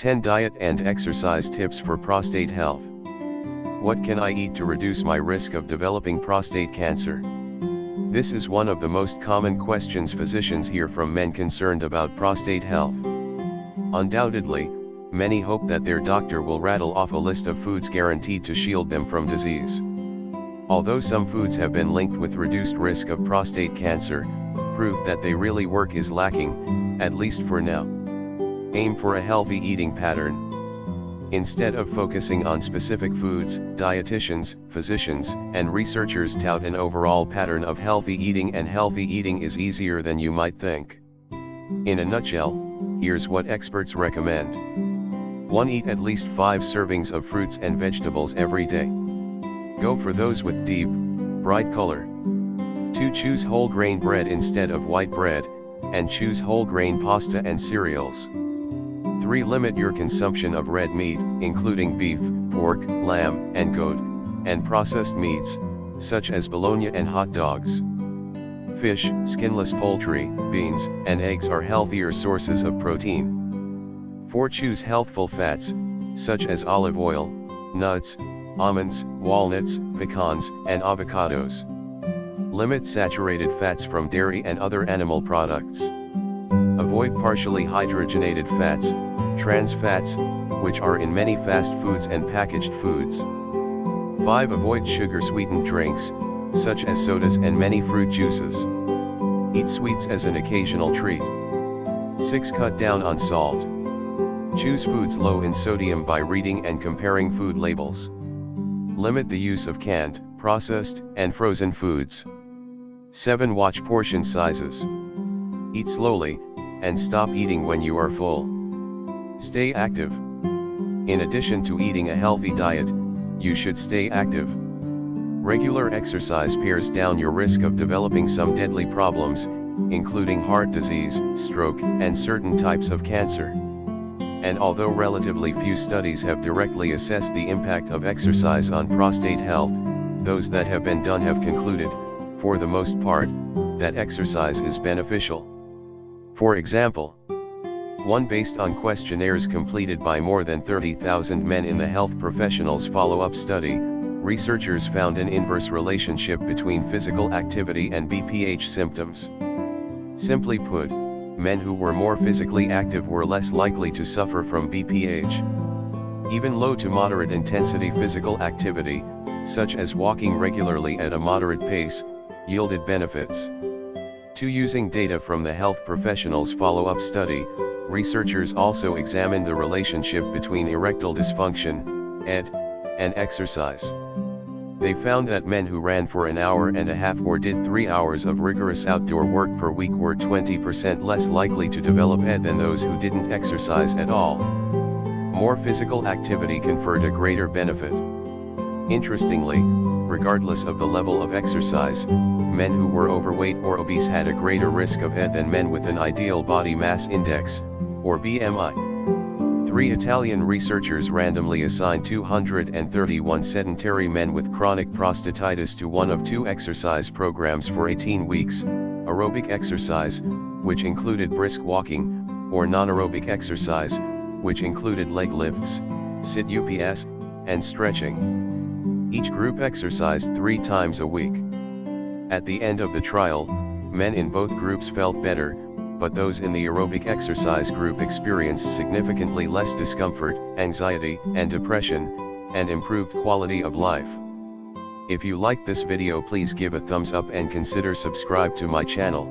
10 Diet and Exercise Tips for Prostate Health. What can I eat to reduce my risk of developing prostate cancer? This is one of the most common questions physicians hear from men concerned about prostate health. Undoubtedly, many hope that their doctor will rattle off a list of foods guaranteed to shield them from disease. Although some foods have been linked with reduced risk of prostate cancer, proof that they really work is lacking, at least for now. Aim for a healthy eating pattern. Instead of focusing on specific foods, dietitians, physicians, and researchers tout an overall pattern of healthy eating, and healthy eating is easier than you might think. In a nutshell, here's what experts recommend. 1. Eat at least 5 servings of fruits and vegetables every day. Go for those with deep, bright color. 2. Choose whole grain bread instead of white bread, and choose whole grain pasta and cereals. 3. Limit your consumption of red meat, including beef, pork, lamb, and goat, and processed meats, such as bologna and hot dogs. Fish, skinless poultry, beans, and eggs are healthier sources of protein. 4. Choose healthful fats, such as olive oil, nuts, almonds, walnuts, pecans, and avocados. Limit saturated fats from dairy and other animal products. Avoid partially hydrogenated fats, trans fats, which are in many fast foods and packaged foods. 5. Avoid sugar-sweetened drinks, such as sodas and many fruit juices. Eat sweets as an occasional treat. 6. Cut down on salt. Choose foods low in sodium by reading and comparing food labels. Limit the use of canned, processed, and frozen foods. 7. Watch portion sizes. Eat slowly, and stop eating when you are full. Stay active. In addition to eating a healthy diet, you should stay active. Regular exercise pares down your risk of developing some deadly problems, including heart disease, stroke, and certain types of cancer. And although relatively few studies have directly assessed the impact of exercise on prostate health, those that have been done have concluded, for the most part, that exercise is beneficial. For example, one based on questionnaires completed by more than 30,000 men in the Health Professionals Follow-up Study, researchers found an inverse relationship between physical activity and BPH symptoms. Simply put, men who were more physically active were less likely to suffer from BPH. Even low to moderate intensity physical activity, such as walking regularly at a moderate pace, yielded benefits. 2. Using data from the Health Professionals Follow-up Study, researchers also examined the relationship between erectile dysfunction, ED, and exercise. They found that men who ran for an hour and a half or did 3 hours of rigorous outdoor work per week were 20% less likely to develop ED than those who didn't exercise at all. More physical activity conferred a greater benefit. Interestingly, regardless of the level of exercise, men who were overweight or obese had a greater risk of ED than men with an ideal body mass index, or BMI. 3. Italian researchers randomly assigned 231 sedentary men with chronic prostatitis to one of 2 exercise programs for 18 weeks, aerobic exercise, which included brisk walking, or non-aerobic exercise, which included leg lifts, sit-ups, and stretching. Each group exercised 3 times a week. At the end of the trial, men in both groups felt better, but those in the aerobic exercise group experienced significantly less discomfort, anxiety, and depression, and improved quality of life. If you liked this video, please give a thumbs up and consider subscribe to my channel.